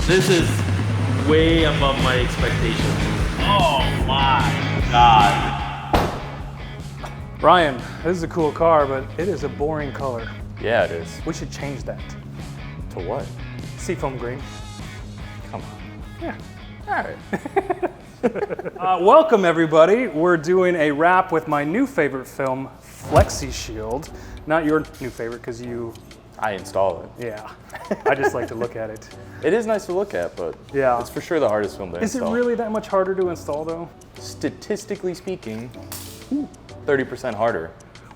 This is way above my expectations. Oh my God. Ryan, this is a cool car, but it is a boring color. Yeah, it is. We should change that. To what? Seafoam green. Come on. Yeah. All right. Welcome everybody. We're doing a wrap with my new favorite film, Flexishield. Not your new favorite, because I install it. yeah. I just like to look at it. It is nice to look at, but Yeah. it's for sure the hardest film to Is install. it really that much harder to install though? Statistically speaking, 30% harder.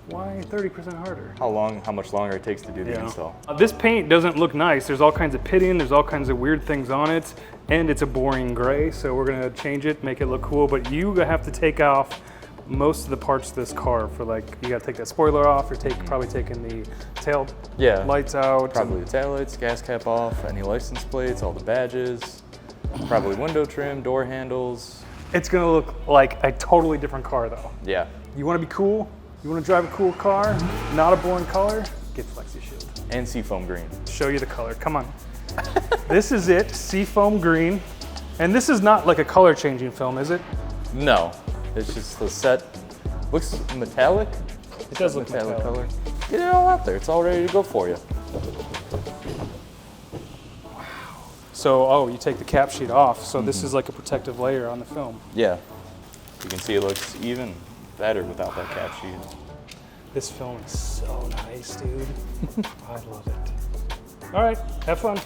Why 30% harder? How much longer it takes to do the install. This paint doesn't look nice. There's all kinds of pitting, there's all kinds of weird things on it, and it's a boring gray, so we're gonna change it, make it look cool, but you have to take off most of the parts of this car for you gotta take that spoiler off, or probably taking the tail lights out. Probably the taillights, gas cap off, any license plates, all the badges, probably window trim, door handles. It's gonna look like a totally different car though. Yeah. You wanna be cool? You wanna drive a cool car, not a boring color? Get Flexishield. And seafoam green. Show you the color, come on. This is it, seafoam green. And this is not like a color changing film, is it? No, it's just the set. Looks metallic. It does look metallic. Color. Get it all out there. It's all ready to go for you. So, you take the cap sheet off. So this is like a protective layer on the film. Yeah. You can see it looks even better without that cap sheet. This film is so nice, dude. I love it. All right, have fun.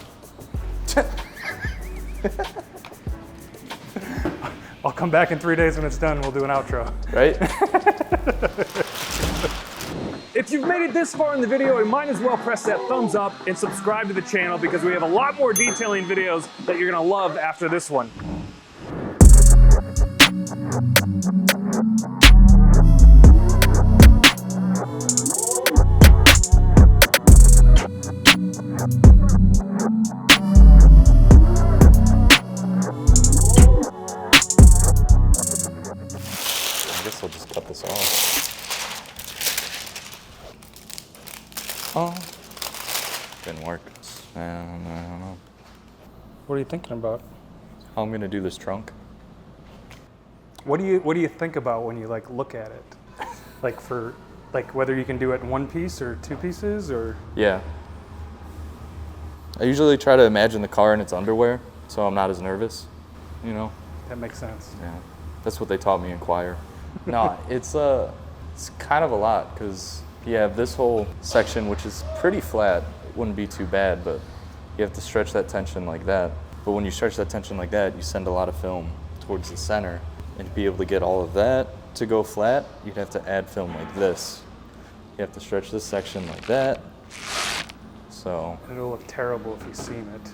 I'll come back in 3 days when it's done. We'll do an outro. Right? If you've made it this far in the video, you might as well press that thumbs up and subscribe to the channel, because we have a lot more detailing videos that you're gonna love after this one. I guess I'll just cut this off. Oh, didn't work. I don't know. What are you thinking about? How I'm gonna do this trunk. What do you think about when you look at it? Whether you can do it in one piece or two pieces, or? Yeah. I usually try to imagine the car in its underwear, so I'm not as nervous, you know? That makes sense. Yeah, that's what they taught me in choir. No, it's kind of a lot, because you have this whole section, which is pretty flat. It wouldn't be too bad, but you have to stretch that tension like that. But when you stretch that tension like that, you send a lot of film towards the center. And to be able to get all of that to go flat, you'd have to add film like this. You have to stretch this section like that. So It'll look terrible if you seam it.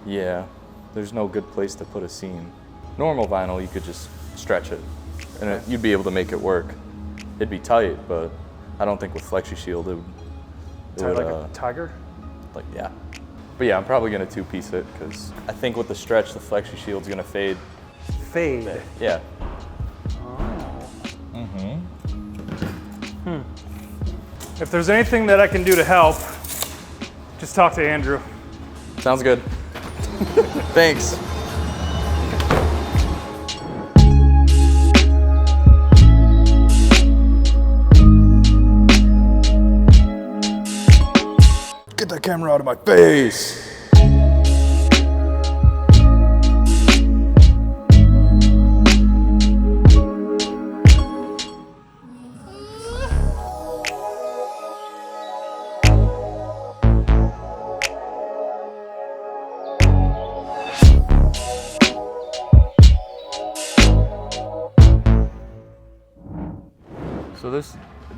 yeah, there's no good place to put a seam. Normal vinyl, you could just stretch it, and you'd be able to make it work. It'd be tight, but I don't think with Flexishield it would Like a tiger? yeah. But yeah, I'm probably gonna two-piece it, because I think with the stretch, the Flexishield's gonna fade. Fade. Yeah. If there's anything that I can do to help, just talk to Andrew. Sounds good. Thanks. Get that camera out of my face. So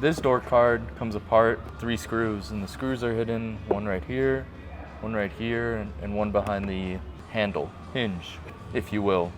this door card comes apart 3 screws, and the screws are hidden, one right here, and one behind the handle, hinge, if you will.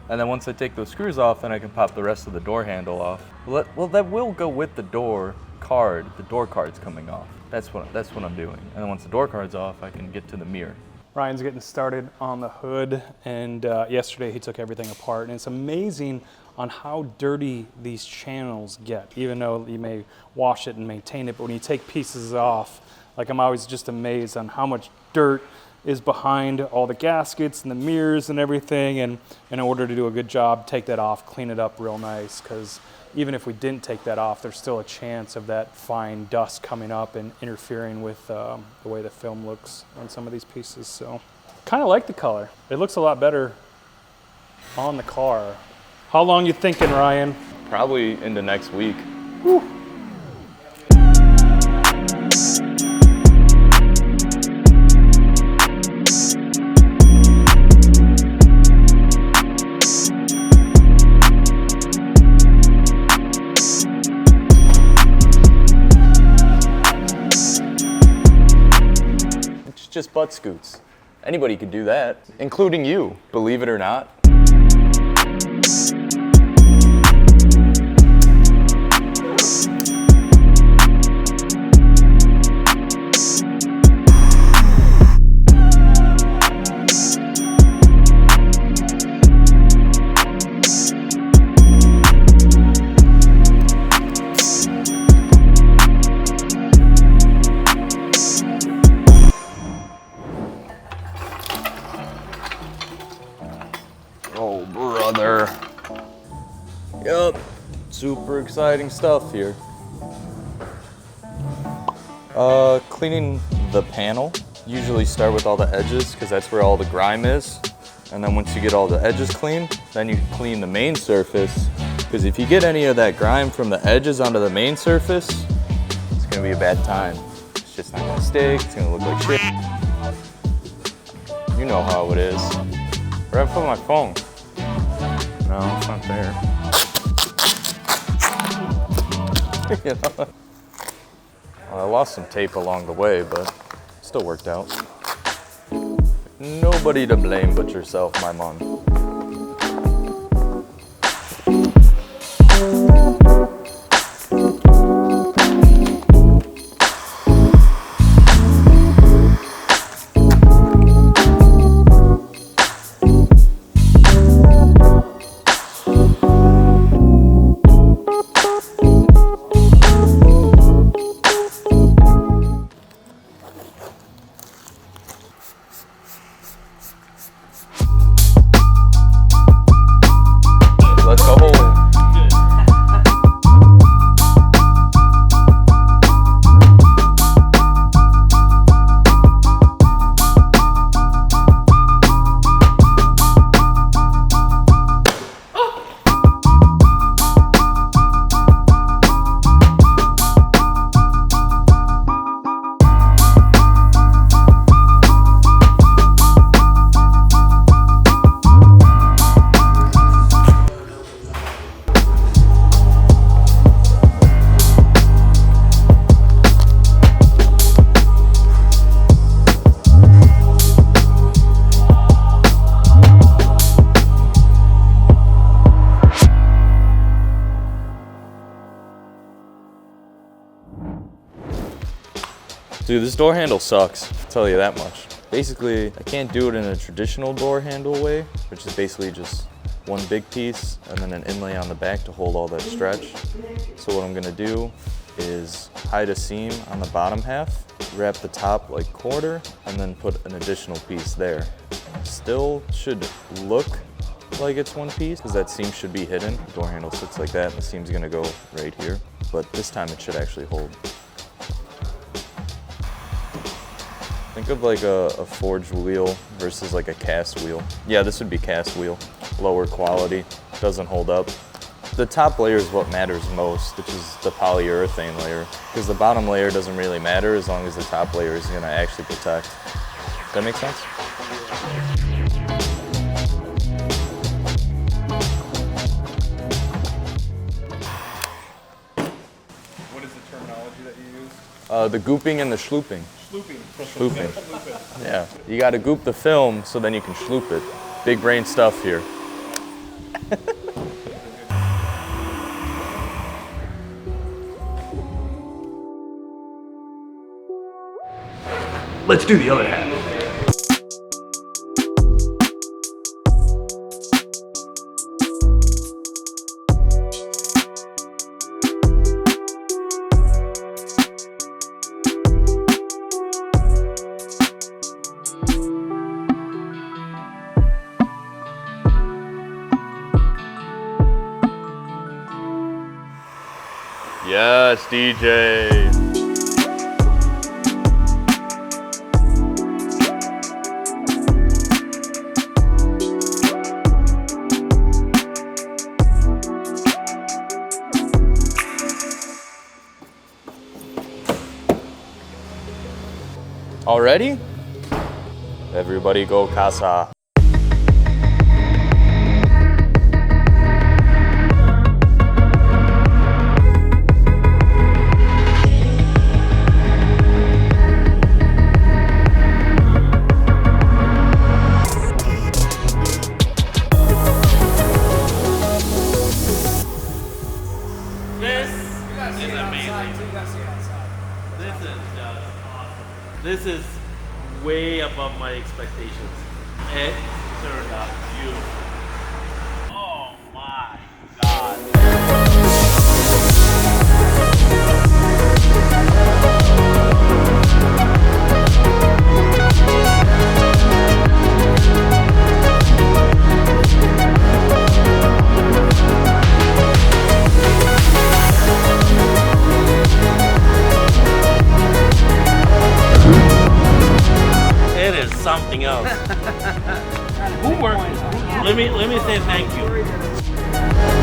And then once I take those screws off, then I can pop the rest of the door handle off. Well, that will go with the door card. The door card's coming off. That's what I'm doing. And then once the door card's off, I can get to the mirror. Ryan's getting started on the hood, and yesterday he took everything apart, and it's amazing on how dirty these channels get, even though you may wash it and maintain it, but when you take pieces off, like I'm always just amazed on how much dirt is behind all the gaskets and the mirrors and everything, and in order to do a good job, take that off, clean it up real nice, because even if we didn't take that off, there's still a chance of that fine dust coming up and interfering with the way the film looks on some of these pieces. So kind of like the color. It looks a lot better on the car. How long you thinking, Ryan? Probably into next week. Whew. It's just butt scoots. Anybody could do that, including you, believe it or not. Oh, brother. Yup, super exciting stuff here. Cleaning the panel. Usually start with all the edges because that's where all the grime is. And then once you get all the edges clean, then you clean the main surface. Because if you get any of that grime from the edges onto the main surface, it's gonna be a bad time. It's just not gonna stick, it's gonna look like shit. You know how it is. Where did I put my phone? No, it's not there. You know? Well, I lost some tape along the way, but still worked out. Nobody to blame but yourself, my man. Let's go. Dude, this door handle sucks, I'll tell you that much. Basically, I can't do it in a traditional door handle way, which is basically just one big piece and then an inlay on the back to hold all that stretch. So what I'm gonna do is hide a seam on the bottom half, wrap the top like quarter, and then put an additional piece there. Still should look like it's one piece, because that seam should be hidden. The door handle sits like that, and the seam's gonna go right here. But this time it should actually hold. Think of like a forged wheel versus like a cast wheel. Yeah, this would be cast wheel. Lower quality, doesn't hold up. The top layer is what matters most, which is the polyurethane layer. Because the bottom layer doesn't really matter as long as the top layer is gonna actually protect. Does that make sense? What is the terminology that you use? The gooping and the schlooping. Slooping. Schlooping. Yeah. You gotta goop the film so then you can schloop it. Big brain stuff here. Let's do the other half. Yes, DJ. Already? Everybody go casa. This is way above my expectations. It turned out beautiful. Oh my God. It is something else. Who worked? Let me say thank you.